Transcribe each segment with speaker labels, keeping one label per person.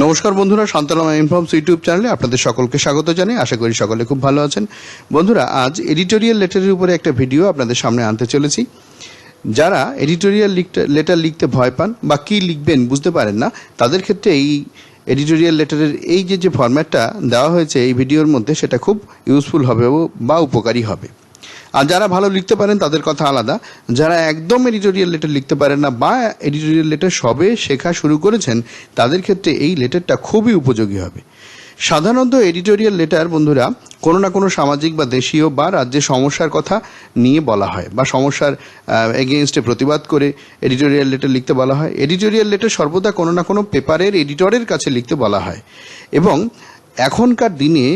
Speaker 1: নমস্কার বন্ধুরা, শান্তনাময় informs YouTube চ্যানেলে আপনাদের সকলকে স্বাগত জানাই। আশা করি সকলে খুব ভালো আছেন। বন্ধুরা, আজ এডিটোরিয়াল লেটারের উপরে একটা ভিডিও আপনাদের সামনে আনতে চলেছি। যারা এডিটোরিয়াল লেটার লিখতে ভয় পান বা কী লিখবেন বুঝতে পারেন না, তাদের ক্ষেত্রে এই এডিটোরিয়াল লেটারের এই যে ফরম্যাটটা দেওয়া হয়েছে এই ভিডিওর মধ্যে, সেটা খুব ইউজফুল হবে বা উপকারী হবে। আর যারা ভালো লিখতে পারেন তাদের কথা আলাদা। যারা একদম এডিটোরিয়াল লেটার লিখতে পারেন না বা এডিটোরিয়াল লেটার সবে শেখা শুরু করেছেন, তাদের ক্ষেত্রে এই লেটারটা খুবই উপযোগী হবে। সাধারণত এডিটোরিয়াল লেটার বন্ধুরা কোনো না কোনো সামাজিক বা দেশীয় বা রাজ্যের সমস্যার কথা নিয়ে বলা হয় বা সমস্যার এগেইনস্টে প্রতিবাদ করে এডিটোরিয়াল লেটার লিখতে বলা হয়। এডিটোরিয়াল লেটার সর্বদা কোনো না কোনো পেপারের এডিটরের কাছে লিখতে বলা হয়। এবং এখনকার দিনে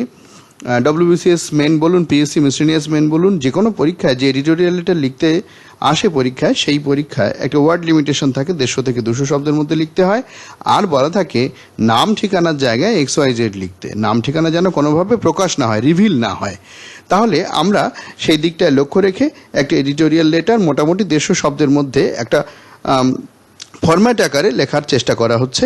Speaker 1: WBCS মেন বলুন, PSC মিসলেনিয়াস মেন বলুন, যে কোনো পরীক্ষায় যে এডিটোরিয়াল লেটার লিখতে আসে পরীক্ষায়, সেই পরীক্ষায় একটা ওয়ার্ড লিমিটেশন থাকে, 150 থেকে 200 শব্দের মধ্যে লিখতে হয়। আর বলা থাকে নাম ঠিকানার জায়গায় XYZ লিখতে, নাম ঠিকানা যেন কোনোভাবে প্রকাশ না হয়, রিভিল না হয়। তাহলে আমরা সেই দিকটায় লক্ষ্য রেখে একটা এডিটোরিয়াল লেটার মোটামুটি 150 শব্দের মধ্যে একটা ফরম্যাট আকারে লেখার চেষ্টা করা হচ্ছে।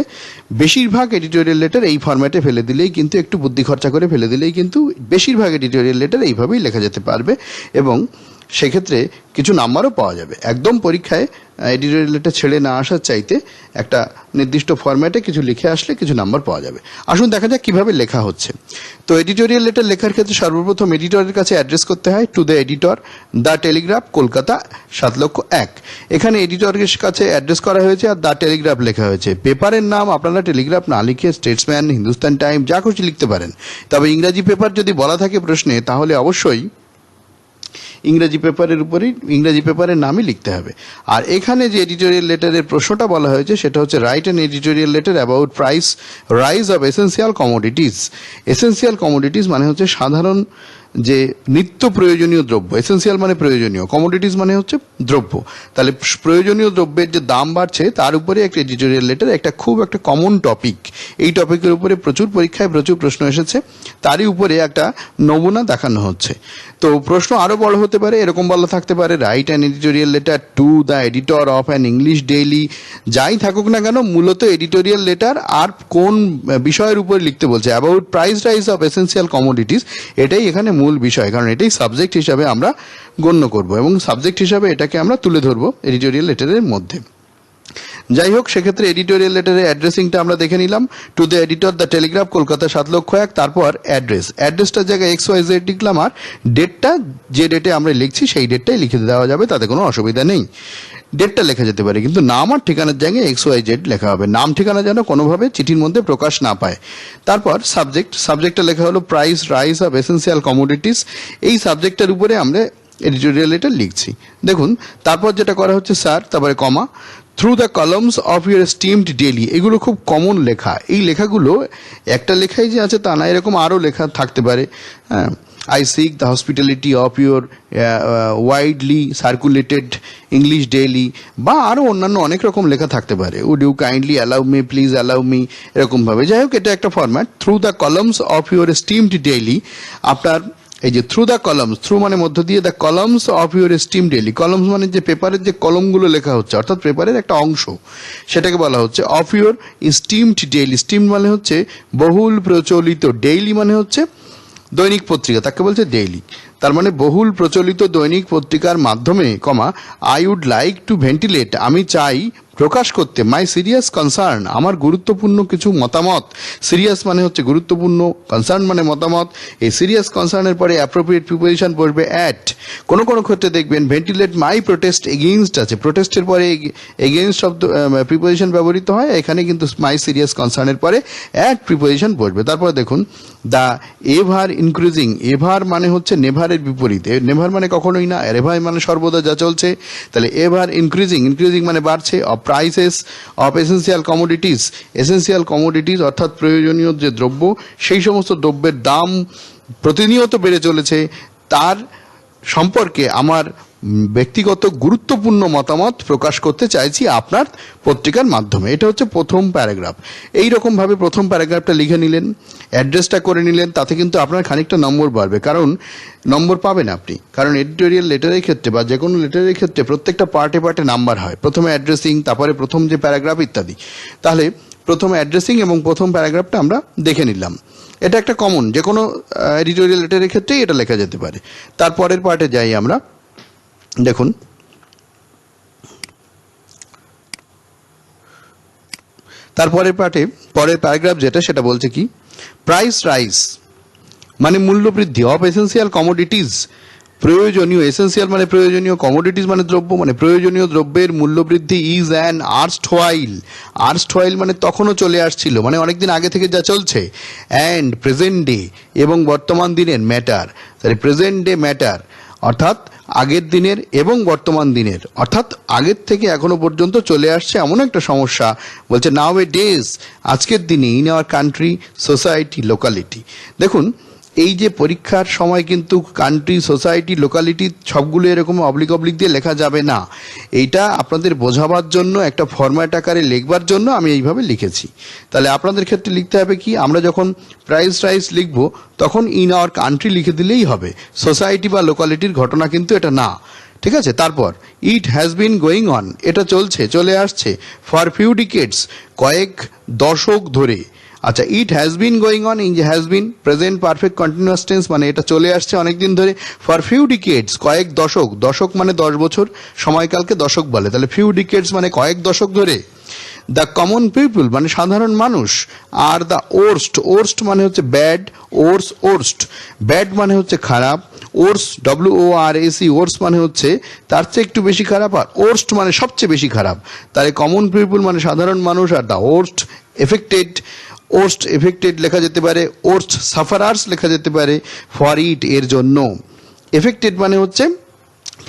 Speaker 1: বেশিরভাগ এডিটোরিয়াল লেটার এই ফরম্যাটে ফেলে দিলেই কিন্তু, একটু বুদ্ধি খরচা করে ফেলে দিলেই কিন্তু বেশিরভাগ এডিটোরিয়াল লেটার এইভাবেই লেখা যেতে পারবে এবং সেক্ষেত্রে কিছু নাম্বারও পাওয়া যাবে। একদম পরীক্ষায় এডিটোরিয়াল লেটার ছেড়ে না আসার চাইতে একটা নির্দিষ্ট ফরম্যাটে কিছু লিখে আসলে কিছু নাম্বার পাওয়া যাবে। আসুন দেখা যাক কীভাবে লেখা হচ্ছে। তো এডিটোরিয়াল লেটার লেখার ক্ষেত্রে সর্বপ্রথম এডিটরের কাছে অ্যাড্রেস করতে হয়, to the editor, the Telegraph, Kolkata 7,01,000। এখানে এডিটরের কাছে অ্যাড্রেস করা হয়েছে আর দ্য টেলিগ্রাফ লেখা হয়েছে। পেপারের নাম আপনারা টেলিগ্রাফ না লিখে স্টেটসম্যান, হিন্দুস্তান টাইম যা খুশি লিখতে পারেন। তবে ইংরাজি পেপার যদি বলা থাকে প্রশ্নে, তাহলে অবশ্যই ইংরাজি পেপারের নামই লিখতে হবে। আর এখানে যে এডিটোরিয়াল লেটারের প্রশ্নটা বলা হয়েছে সেটা হচ্ছে write an editorial letter about price rise of essential commodities. Essential commodities মানে হচ্ছে সাধারণ যে নিত্য প্রয়োজনীয় দ্রব্য। এসেন্সিয়াল মানে প্রয়োজনীয়, কমোডিটিস মানে হচ্ছে দ্রব্য। তাহলে প্রয়োজনীয় দ্রব্যের যে দাম বাড়ছে তার উপরে একটা এডিটোরিয়াল লেটার একটা খুব একটা কমন টপিক। এই টপিকের উপরে প্রচুর পরীক্ষায় প্রচুর প্রশ্ন এসেছে, তারই উপরে একটা নমুনা দেখানো হচ্ছে। তো প্রশ্ন আরও বড় হতে পারে, এরকম বলা থাকতে পারে write an editorial letter to the editor of an English daily. যাই থাকুক না কেন, মূলত এডিটোরিয়াল লেটার আর কোন বিষয়ের উপর লিখতে বলছে, about price rise of essential commodities, এটাই এখানে মূল বিষয়। কারণ এটাই সাবজেক্ট হিসাবে আমরা গণ্য করব এবং সাবজেক্ট হিসাবে এটাকে আমরা তুলে ধরবো এডিটোরিয়াল লেটারের মধ্যে। যাই হোক, সেক্ষেত্রে এডিটোরিয়াল লেটারের অ্যাড্রেসিংটা আমরা দেখে নিলাম, to the editor, the Telegraph, Kolkata 7,01,000। তারপর অ্যাড্রেসটার জায়গায় XYZ লিখলাম আর ডেটটা যে ডেটে আমরা লিখছি সেই ডেটটাই লিখে দেওয়া যাবে, তাতে কোনো অসুবিধা নেই। ডেটটা লেখা যেতে পারে, কিন্তু নাম আর ঠিকানার জায়গায় XYZ লেখা হবে। নাম ঠিকানা যেন কোনোভাবে চিঠির মধ্যে প্রকাশ না পায়। তারপর সাবজেক্টটা লেখা হলো price rise of essential commodities. এই সাবজেক্টের উপরে আমরা এডিটোরিয়াল লেটার লিখছি। দেখুন তারপর যেটা করা হচ্ছে স্যার, তারপরে comma, through the columns of your esteemed daily. এগুলো খুব কমন লেখা। এই লেখাগুলো একটা লেখাই যে আছে তা না, এরকম আরও লেখা থাকতে পারে। হ্যাঁ, I seek the hospitality of your widely circulated English daily, বা আরও অন্যান্য অনেক রকম লেখা থাকতে পারে। would you kindly allow me, please allow me, এরকমভাবে। যাই হোক, এটা একটা format, through the columns of your esteemed daily. আপনার এই যে থ্রু দ্য কলামস, থ্রু মানে মধ্য দিয়ে, the columns of your esteem daily. Columns মানে যে পেপারের যে কলমগুলো লেখা হচ্ছে, অর্থাৎ পেপারের একটা অংশ, সেটাকে বলা হচ্ছে of your steamed daily. Steam মানে হচ্ছে বহুল প্রচলিত, ডেইলি মানে হচ্ছে দৈনিক পত্রিকা, তাকে বলছে ডেইলি। তার মানে বহুল প্রচলিত দৈনিক পত্রিকার মাধ্যমে, comma, I would like to ventilate, আমি চাই প্রকাশ করতে, মাই সিরিয়াস কনসার্ন, আমার গুরুত্বপূর্ণ কিছু মতামত। সিরিয়াস মানে হচ্ছে গুরুত্বপূর্ণ, কনসার্ন মানে মতামত। এই সিরিয়াস কনসার্নের পরে অ্যাপ্রোপ্রিয়েট প্রিপোজিশন পড়বে অ্যাট। কোনো কোনো ক্ষেত্রে দেখবেন ভেন্টিলেট মাই প্রোটেস্ট এগেইনস্ট আছে, প্রোটেস্টের পরে এগেইনস্ট শব্দ প্রিপোজিশন ব্যবহৃত হয়, এখানে কিন্তু মাই সিরিয়াস কনসার্নের পরে অ্যাট প্রিপোজিশন পড়বে। তারপরে দেখুন দ্য এভার ইনক্রিজিং, এভার মানে হচ্ছে নেভারের বিপরীতে, নেভার মানে কখনোই না, এভার মানে সর্বদা যা চলছে। তাহলে এভার ইনক্রিজিং, ইনক্রিজিং মানে বাড়ছে, of prices of essential commodities, essential commodities অর্থাৎ প্রয়োজনীয় যে দ্রব্য, সেই সমস্ত দ্রব্যের দাম প্রতিনিয়ত বেড়ে চলেছে, তার সম্পর্কে আমার ব্যক্তিগত গুরুত্বপূর্ণ মতামত প্রকাশ করতে চাইছি আপনার পত্রিকার মাধ্যমে। এটা হচ্ছে প্রথম প্যারাগ্রাফ। এই রকমভাবে প্রথম প্যারাগ্রাফটা লিখে নিলেন, অ্যাড্রেসটা করে নিলেন, তাতে কিন্তু আপনার খানিকটা নম্বর বাড়বে। কারণ নম্বর পাবেন আপনি, কারণ এডিটোরিয়াল লেটারের ক্ষেত্রে বা যে কোনো লেটারের ক্ষেত্রে প্রত্যেকটা পার্টে পার্টে নাম্বার হয়। প্রথমে অ্যাড্রেসিং, তারপরে প্রথম যে প্যারাগ্রাফ ইত্যাদি। তাহলে প্রথম অ্যাড্রেসিং এবং প্রথম প্যারাগ্রাফটা আমরা দেখে নিলাম। এটা একটা কমন, যে কোনো এডিটোরিয়াল লেটারের ক্ষেত্রেই এটা লেখা যেতে পারে। তারপরের পার্টে যাই আমরা। দেখুন, তারপরের পার্টে পরের প্যারাগ্রাফ যেটা, সেটা বলছে কি, প্রাইস রাইজ মানে মূল্যবৃদ্ধি অফ এসেন্সিয়াল কমোডিটিজ, প্রয়োজনীয়, এসেন্সিয়াল মানে প্রয়োজনীয়, কমোডিটিজ মানে দ্রব্য, মানে প্রয়োজনীয় দ্রব্যের মূল্যবৃদ্ধি ইজ অ্যান আর্স্টওয়াইল, আর্স্টওয়াইল মানে তখনও চলে আসছিল, মানে অনেকদিন আগে থেকে যা চলছে, অ্যান্ড প্রেজেন্ট ডে এবং বর্তমান দিনের ম্যাটার, তাহলে প্রেজেন্ট ডে ম্যাটার অর্থাৎ আগের দিনের এবং বর্তমান দিনের, অর্থাৎ আগের থেকে এখনো পর্যন্ত চলে আসছে এমন একটা সমস্যা। বলছে নাও এ ডেজ, আজকের দিনে, in our country, society, locality. দেখুন, এই যে পরীক্ষার সময় কিন্তু কান্ট্রি, সোসাইটি, লোকালিটি সবগুলো এরকম অবলিক দিয়ে লেখা যাবে না। এইটা আপনাদের বোঝাবার জন্য, একটা ফরম্যাট আকারে লিখবার জন্য আমি এইভাবে লিখেছি। তাহলে আপনাদের ক্ষেত্রে লিখতে হবে কি, আমরা যখন প্রাইস রাইজ লিখব তখন ইন আওয়ার কান্ট্রি লিখে দিলেই হবে, সোসাইটি বা লোকালিটির ঘটনা কিন্তু এটা না। ঠিক আছে। তারপর ইট হ্যাজ বিন গোয়িং অন, এটা চলছে, চলে আসছে, ফর ফিউ ডিকেডস, কয়েক দশক ধরে। আচ্ছা, it has been going on, in যে has been present perfect continuous tense, মানে এটা চলে আসছে অনেকদিন ধরে, ফর ফিউ ডিকেডস কয়েক দশক, দশক মানে 10 বছর, সময়কালকে দশক বলে, তাহলে ফিউ ডিকেডস মানে কয়েক দশক ধরে। দ্য কমন পিপল মানে সাধারণ মানুষ, আর দ্য ওর্স্ট, ওর্স্ট মানে হচ্ছে ব্যাড, ওর্স্ট, ব্যাড মানে হচ্ছে খারাপ, WORST, ওর্স মানে হচ্ছে তার চেয়ে একটু বেশি খারাপ, আর ওর্স্ট মানে সবচেয়ে বেশি খারাপ। তাহলে কমন পিপল মানে সাধারণ মানুষ, আর দ্য ওর্স্ট এফেক্টেড লেখা যেতে পারে, ওর্স্ট সাফারার্স লেখা যেতে পারে, ফর ইট এর জন্য। এফেক্টেড মানে হচ্ছে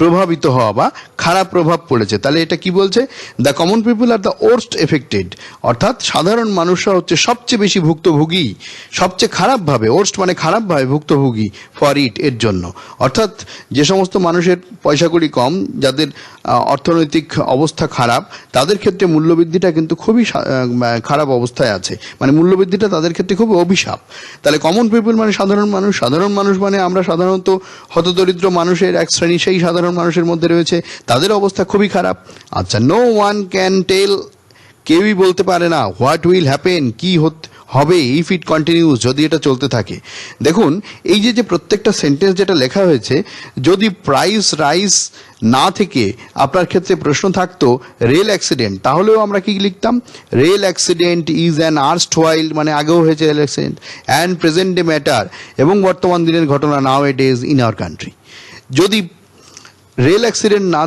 Speaker 1: প্রভাবিত হওয়া বা খারাপ প্রভাব পড়েছে। তাহলে এটা কি বলছে, the common people are the worst affected, অর্থাৎ সাধারণ মানুষরা হচ্ছে সবচেয়ে বেশি ভুক্তভোগী, সবচেয়ে খারাপভাবে, ওর্স্ট মানে খারাপভাবে ভুক্তভোগী, ফর ইট এর জন্য। অর্থাৎ যে সমস্ত মানুষের পয়সা কড়ি কম, যাদের অর্থনৈতিক অবস্থা খারাপ, তাদের ক্ষেত্রে মূল্যবৃদ্ধিটা কিন্তু খুবই খারাপ অবস্থায় আছে, মানে মূল্যবৃদ্ধিটা তাদের ক্ষেত্রে খুবই অভিশাপ। তাহলে কমন পিপল মানে সাধারণ মানুষ, সাধারণ মানুষ মানে আমরা সাধারণত হতদরিদ্র মানুষের এক শ্রেণী, সেই সাধারণ মানুষের মধ্যে রয়েছে, তাদের অবস্থা খুবই খারাপ। আচ্ছা, নো ওয়ান ক্যান টেল, কেউই বলতে পারে না, হোয়াট উইল হ্যাপেন, কি হবে, ইফ ইট কন্টিনিউস, যদি এটা চলতে থাকে। দেখুন, এই যে প্রত্যেকটা সেন্টেন্স যেটা লেখা হয়েছে, যদি প্রাইস রাইজ না থেকে আপনার ক্ষেত্রে প্রশ্ন থাকতো রেল অ্যাক্সিডেন্ট, তাহলেও আমরা কি লিখতাম, রেল অ্যাক্সিডেন্ট ইজ অ্যান আর্স্টওয়াইল, মানে আগেও হয়েছে rail accident, and present day matter, এবং বর্তমান দিনের ঘটনা, নাও এ ডেজ ইন আওয়ার কান্ট্রি। যদি রেল অ্যাক্সিডেন্ট না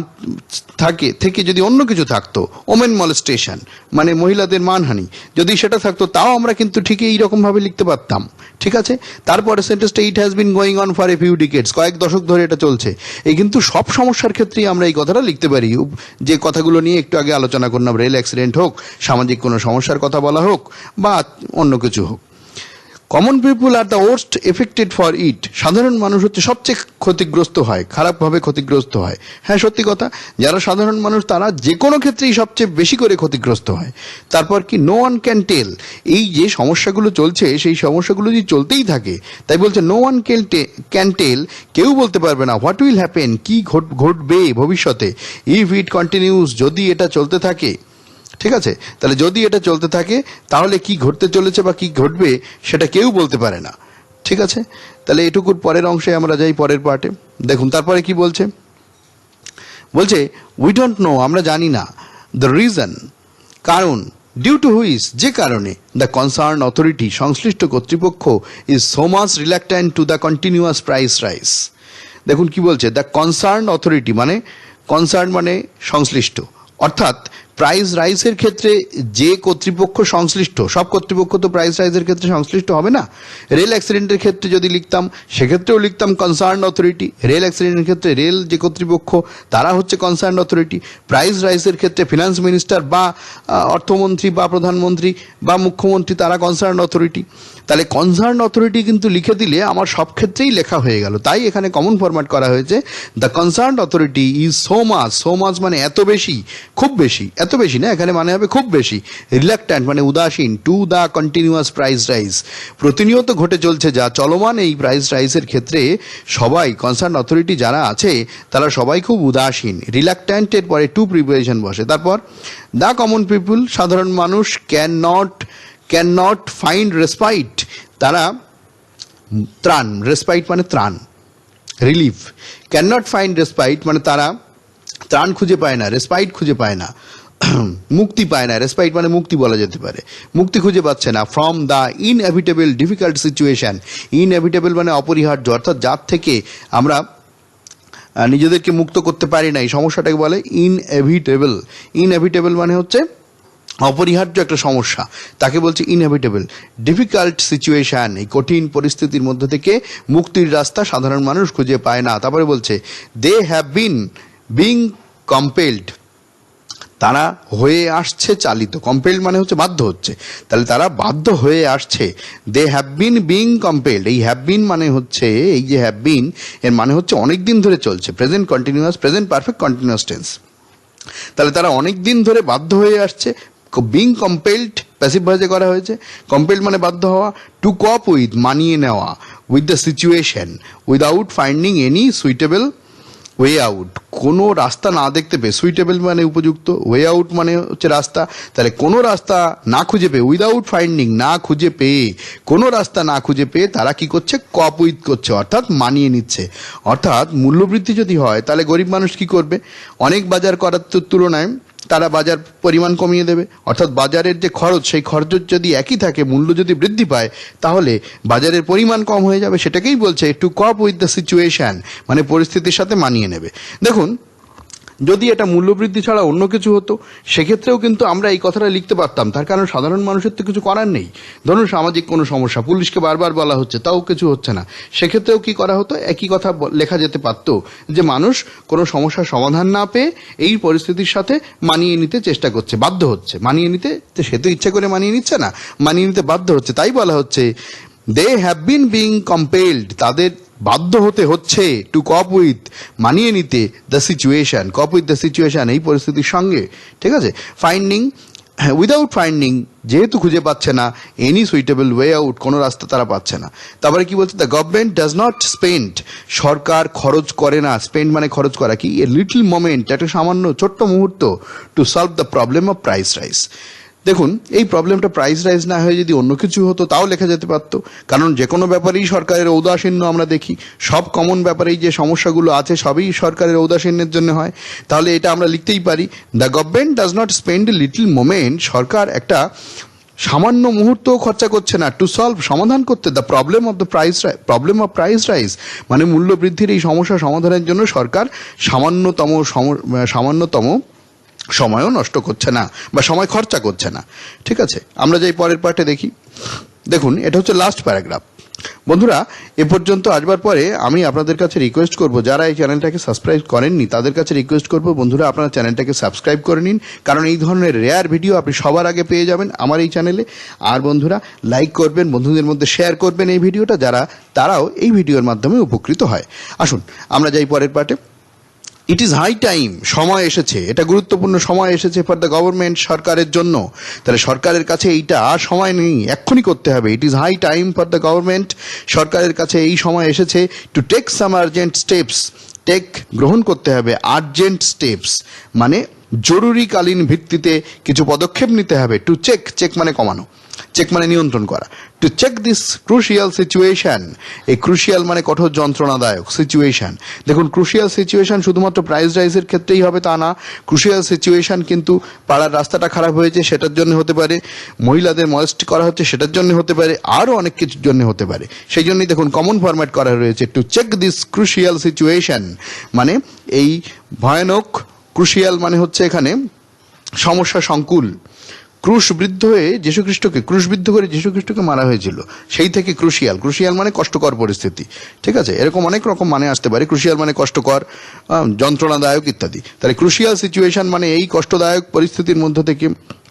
Speaker 1: থেকে যদি অন্য কিছু থাকতো, ওমেন মলেস্টেশন মানে মহিলাদের মানহানি, যদি সেটা থাকতো, তাও আমরা কিন্তু ঠিক এইরকমভাবে লিখতে পারতাম। ঠিক আছে। তারপরে সেন্টেন্সটা, ইট has been going on for a few ডিকেডস, কয়েক দশক ধরে এটা চলছে। এই কিন্তু সব সমস্যার ক্ষেত্রেই আমরা এই কথাটা লিখতে পারি, যে কথাগুলো নিয়ে একটু আগে আলোচনা করলাম, রেল অ্যাক্সিডেন্ট হোক, সামাজিক কোনো সমস্যার কথা বলা হোক, বা অন্য কিছু হোক। Common people are the worst affected for it, সাধারণ মানুষ হচ্ছে সবচেয়ে ক্ষতিগ্রস্ত হয়, খারাপভাবে ক্ষতিগ্রস্ত হয়। হ্যাঁ, সত্যি কথা, যারা সাধারণ মানুষ তারা যে কোনো ক্ষেত্রেই সবচেয়ে বেশি করে ক্ষতিগ্রস্ত হয়। তারপর কি, নো ওয়ান ক্যান টেল, এই যে সমস্যাগুলো চলছে, সেই সমস্যাগুলো যদি চলতেই থাকে, তাই বলছে নো ওয়ান ক্যান টেল, কেউ বলতে পারবে না, হোয়াট উইল হ্যাপেন, কি ঘটবে ভবিষ্যতে, ইফ ইট কন্টিনিউস, যদি এটা চলতে থাকে। ঠিক আছে। তাহলে যদি এটা চলতে থাকে, তাহলে কি ঘটতে চলেছে বা কি ঘটবে সেটা কেউ বলতে পারে না। ঠিক আছে। তাহলে এটুকুর পরের অংশে আমরা যাই, পরের পার্টে। দেখুন তারপরে কি বলছে, উই ডোন্ট নো, আমরা জানি না, দ্য রিজন, কারণ, ডিউ টু হুইচ, যে কারণে, দ্য কনসার্ন অথরিটি, সংশ্লিষ্ট কর্তৃপক্ষ, is so much reluctant to the continuous price rise. দেখুন কি বলছে, দ্য কনসার্ন অথরিটি মানে, কনসার্ন মানে সংশ্লিষ্ট, অর্থাৎ প্রাইস রাইজের ক্ষেত্রে যে কর্তৃপক্ষ সংশ্লিষ্ট, সব কর্তৃপক্ষ তো প্রাইস রাইজের ক্ষেত্রে সংশ্লিষ্ট হবে না। রেল অ্যাক্সিডেন্টের ক্ষেত্রে যদি লিখতাম, সেক্ষেত্রেও লিখতাম কনসার্ন অথরিটি। রেল অ্যাক্সিডেন্টের ক্ষেত্রে রেল যে কর্তৃপক্ষ, তারা হচ্ছে কনসার্ন অথরিটি। প্রাইস রাইজের ক্ষেত্রে ফিনান্স মিনিস্টার বা অর্থমন্ত্রী বা প্রধানমন্ত্রী বা মুখ্যমন্ত্রী, তারা কনসার্ন অথরিটি। তাহলে কনসার্ন অথরিটি কিন্তু লিখে দিলে আমার সব ক্ষেত্রেই লেখা হয়ে গেল। তাই এখানে কমন ফরম্যাট করা হয়েছে, the concern authority is so much, so much মানে এত বেশি, খুব বেশি, এত বেশি না, এখানে মানে হবে খুব বেশি। রিল্যাক্ট্যান্ট মানে উদাসীন, two the continuous price rise, প্রতিনিয়ত ঘটে চলছে যা চলমান এই প্রাইস রাইজের ক্ষেত্রে সবাই কনসার্ন অথরিটি যারা আছে তারা সবাই খুব উদাসীন। রিল্যাক্ট্যান্টের পরে টু প্রিপোজিশন বসে। তারপর দ্য কমন পিপুল, সাধারণ মানুষ, ক্যান নট ফাইন্ড রেসপাইট, তারা ত্রাণ, রেসপাইট মানে ত্রাণ, relief. Can not find respite মানে তারা ত্রাণ খুঁজে পায় না, রেসপাইট খুঁজে পায় না, মুক্তি পায় না। রেসপাইট মানে মুক্তি বলা যেতে পারে, মুক্তি খুঁজে পাচ্ছে না। From the inevitable difficult situation, inevitable মানে অপরিহার্য, অর্থাৎ যার থেকে আমরা নিজেদেরকে মুক্ত করতে পারি না, এই সমস্যাটাকে বলে ইনএভিটেবল। ইনএভিটেবল মানে হচ্ছে অপরিহার্য একটা সমস্যা, তাকে বলছে ইনএভিটেবল। ডিফিকাল্ট সিচুয়েশন, এই কঠিন পরিস্থিতির মধ্যে থেকে মুক্তির রাস্তা সাধারণ মানুষ খুঁজে পায় না। তারপরে বলছে দে হ্যাভ বিং কম্পেলড, তারা হয়ে আসছে চালিত। কম্পেলড মানে হচ্ছে বাধ্য হচ্ছে, তাহলে তারা বাধ্য হয়ে আসছে। দে হ্যাভ বিং কম্পেলড, এই হ্যাভ বিন মানে হচ্ছে, এই যে হ্যাভ বিন এর মানে হচ্ছে অনেক দিন ধরে চলছে, present continuous, present perfect continuous tense. তাহলে তারা অনেক দিন ধরে বাধ্য হয়ে আসছে। বিং কম্পেলড প্যাসিভ ভয়েসে করা হয়েছে। কম্পেলড মানে বাধ্য হওয়া। টু কপ উইথ মানিয়ে নেওয়া, with the situation, without finding any suitable way out, কোনো রাস্তা না দেখতে পেয়ে, সুইটেবল মানে উপযুক্ত, ওয়ে আউট মানে হচ্ছে রাস্তা, তাহলে কোনো রাস্তা না খুঁজে পেয়ে, উইদাউট ফাইন্ডিং না খুঁজে পেয়ে, কোনো রাস্তা না খুঁজে পেয়ে তারা কি করছে, কপ উইথ করছে, অর্থাৎ মানিয়ে নিচ্ছে। অর্থাৎ মূল্যবৃদ্ধি যদি হয় তাহলে গরিব মানুষ কি করবে, অনেক বাজার করার তুলনায় তারা বাজার পরিমাণ কমিয়ে দেবে। অর্থাৎ বাজারের যে খরচ, সেই খরচ যদি একই থাকে, মূল্য যদি বৃদ্ধি পায় তাহলে বাজারের পরিমাণ কম হয়ে যাবে। সেটাকেই বলছে to cope with the situation, মানে পরিস্থিতির সাথে মানিয়ে নেবে। দেখুন, যদি এটা মূল্যবৃদ্ধি ছাড়া অন্য কিছু হতো সেক্ষেত্রেও কিন্তু আমরা এই কথাটা লিখতে পারতাম, তার কারণ সাধারণ মানুষের তো কিছু করার নেই। ধরুন সামাজিক কোনো সমস্যা, পুলিশকে বারবার বলা হচ্ছে তাও কিছু হচ্ছে না, সেক্ষেত্রেও কি করা হতো, একই কথা লেখা যেতে পারতো যে মানুষ কোনো সমস্যার সমাধান না পেয়ে এই পরিস্থিতির সাথে মানিয়ে নিতে চেষ্টা করছে, বাধ্য হচ্ছে মানিয়ে নিতে। সে তো ইচ্ছা করে মানিয়ে নিচ্ছে না, মানিয়ে নিতে বাধ্য হচ্ছে। তাই বলা হচ্ছে দে হ্যাভ বিং কম্পেলড, তাদের বাধ্য হতে হচ্ছে, টু কপ উইথ মানিয়ে নিতে, the situation, COP with the situation এই পরিস্থিতির সঙ্গে। ঠিক আছে। ফাইন্ডিং, উইদাউট ফাইন্ডিং যেহেতু খুঁজে পাচ্ছে না, এনি সুইটেবল ওয়ে আউট কোনো রাস্তা তারা পাচ্ছে না। তারপরে কি বলছে, the government does not spend, সরকার খরচ করে না, স্পেন্ড মানে খরচ করা, কি এ লিটল মোমেন্ট, একটা সামান্য ছোট্ট মুহূর্ত, to solve the problem of price rise. দেখুন, এই প্রবলেমটা প্রাইস রাইজ না হয়ে যদি অন্য কিছু হতো তাও লেখা যেতে পারতো, কারণ যে কোনো ব্যাপারেই সরকারের ঔদাসীন্য আমরা দেখি, সব কমন ব্যাপারেই যে সমস্যাগুলো আছে সবই সরকারের ঔদাসীন্যের জন্য হয়। তাহলে এটা আমরা লিখতেই পারি, the government does not spend a little moment, সরকার একটা সামান্য মুহূর্ত খরচা করছে না, টু সলভ সমাধান করতে, the problem of price rise, মানে মূল্য বৃদ্ধির এই সমস্যা সমাধানের জন্য সরকার সামান্যতম সময়ও নষ্ট করছে না বা সময় খরচা করছে না। ঠিক আছে, আমরা যাই পরের পার্টে দেখি। দেখুন, এটা হচ্ছে লাস্ট প্যারাগ্রাফ। বন্ধুরা, এ পর্যন্ত আসবার পরে আমি আপনাদের কাছে রিকোয়েস্ট করব, যারা এই চ্যানেলটাকে সাবস্ক্রাইব করেননি তাদের কাছে রিকোয়েস্ট করব, বন্ধুরা আপনারা চ্যানেলটাকে সাবস্ক্রাইব করে নিন, কারণ এই ধরনের রেয়ার ভিডিও আপনি সবার আগে পেয়ে যাবেন আমার এই চ্যানেলে। আর বন্ধুরা লাইক করবেন, বন্ধুদের মধ্যে শেয়ার করবেন এই ভিডিওটা, তারাও এই ভিডিওর মাধ্যমে উপকৃত হয়। আসুন আমরা যাই পরের পার্টে। ইট ইজ হাই টাইম, সময় এসেছে, এটা গুরুত্বপূর্ণ সময় এসেছে ফর দ্য গভর্নমেন্ট, সরকারের জন্য। তাহলে সরকারের কাছে এইটা আর সময় নেই, এক্ষুনি করতে হবে। It is high time for the government, সরকারের কাছে এই সময় এসেছে, to take some urgent steps, গ্রহণ করতে হবে, আর্জেন্ট স্টেপস মানে জরুরিকালীন ভিত্তিতে কিছু পদক্ষেপ নিতে হবে। টু চেক মানে কমানো, চেক মানে নিয়ন্ত্রণ করা। To check this crucial situation, এই ক্রুশিয়াল মানে কঠোর যন্ত্রণাদায়ক সিচুয়েশন। দেখুন, ক্রুশিয়াল সিচুয়েশন শুধুমাত্র প্রাইস রাইজের ক্ষেত্রেই হবে তা না, ক্রুশিয়াল সিচুয়েশন কিন্তু পাড়ার রাস্তাটা খারাপ হয়েছে সেটার জন্য হতে পারে, মহিলাদের মলেস্ট করা হচ্ছে সেটার জন্য হতে পারে, আরও অনেক কিছুর জন্য হতে পারে। সেই জন্যই দেখুন কমন ফরম্যাট করা রয়েছে, to check this crucial situation, মানে এই ভয়ানক, ক্রুশিয়াল মানে হচ্ছে এখানে সমস্যা সংকুল। ক্রুশবিদ্ধ হয়ে ক্রুশবিদ্ধ করে যীশুখ্রিস্টকে মারা হয়েছিল, সেই থেকে ক্রুশিয়াল মানে কষ্টকর পরিস্থিতি। ঠিক আছে, এরকম অনেক রকম মানে আসতে পারে, ক্রুশিয়াল মানে কষ্টকর, যন্ত্রণাদায়ক ইত্যাদি। তাহলে ক্রুশিয়াল সিচুয়েশন মানে এই কষ্টদায়ক পরিস্থিতির মধ্যে থেকে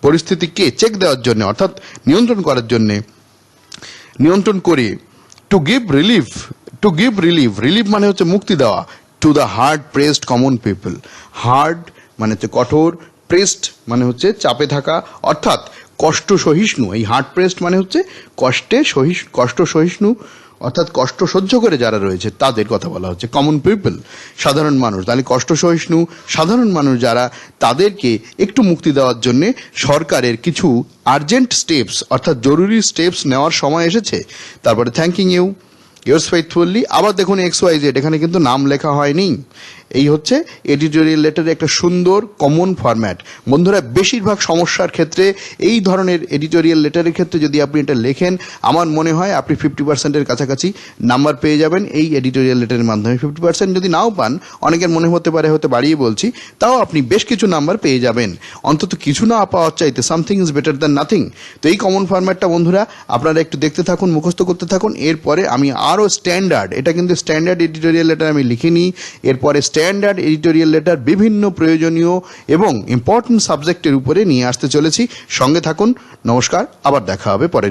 Speaker 1: পরিস্থিতিকে চেক দেওয়ার জন্য, অর্থাৎ নিয়ন্ত্রণ করার জন্য, নিয়ন্ত্রণ করে টু গিভ রিলিফ মানে হচ্ছে মুক্তি দেওয়া, to the hard pressed common people. Hard মানে হচ্ছে কঠোর, প্রেসড মানে হচ্ছে চাপে থাকা, অর্থাৎ কষ্ট সহিষ্ণু। এই হার্ড প্রেসড মানে হচ্ছে কষ্ট সহিষ্ণু, অর্থাৎ কষ্ট সহ্য করে যারা রয়েছে তাদের কথা বলা হচ্ছে। কমন পিপল, সাধারণ মানুষ। তাহলে কষ্ট সহিষ্ণু সাধারণ মানুষ যারা, তাদেরকে একটু মুক্তি দেওয়ার জন্য সরকারের কিছু আর্জেন্ট স্টেপস, অর্থাৎ জরুরি স্টেপস নেওয়ার সময় এসেছে। তারপরে থ্যাঙ্কিং ইউ, ইয়োর্স ফেইথফুলি। আবার দেখুন XYZ, এখানে কিন্তু নাম লেখা হয়নি। এই হচ্ছে এডিটোরিয়াল লেটারের একটা সুন্দর কমন ফরম্যাট। বন্ধুরা, বেশিরভাগ সমস্যার ক্ষেত্রে এই ধরনের এডিটোরিয়াল লেটারের ক্ষেত্রে যদি আপনি এটা লেখেন, আমার মনে হয় আপনি 50%-এর কাছাকাছি নাম্বার পেয়ে যাবেন এই এডিটোরিয়াল লেটারের মাধ্যমে। 50% যদি নাও পান, অনেকের মনে হতে পারে হয়তো বাড়িয়ে বলছি, তাও আপনি বেশ কিছু নাম্বার পেয়ে যাবেন। অন্তত কিছু না পাওয়ার চাইতে something is better than nothing. তো এই কমন ফরম্যাটটা বন্ধুরা আপনারা একটু দেখতে থাকুন, মুখস্থ করতে থাকুন। এরপরে আমি আরও স্ট্যান্ডার্ড, এটা কিন্তু স্ট্যান্ডার্ড এডিটোরিয়াল লেটার আমি লিখিনি, এরপরে স্ট্যান্ডার্ড এডিটোরিয়াল লেটার বিভিন্ন প্রয়োজনীয় এবং ইম্পর্টেন্ট সাবজেক্টের উপরে নিয়ে আসতে চলেছি। সঙ্গে থাকুন। নমস্কার, আবার দেখা হবে পরে।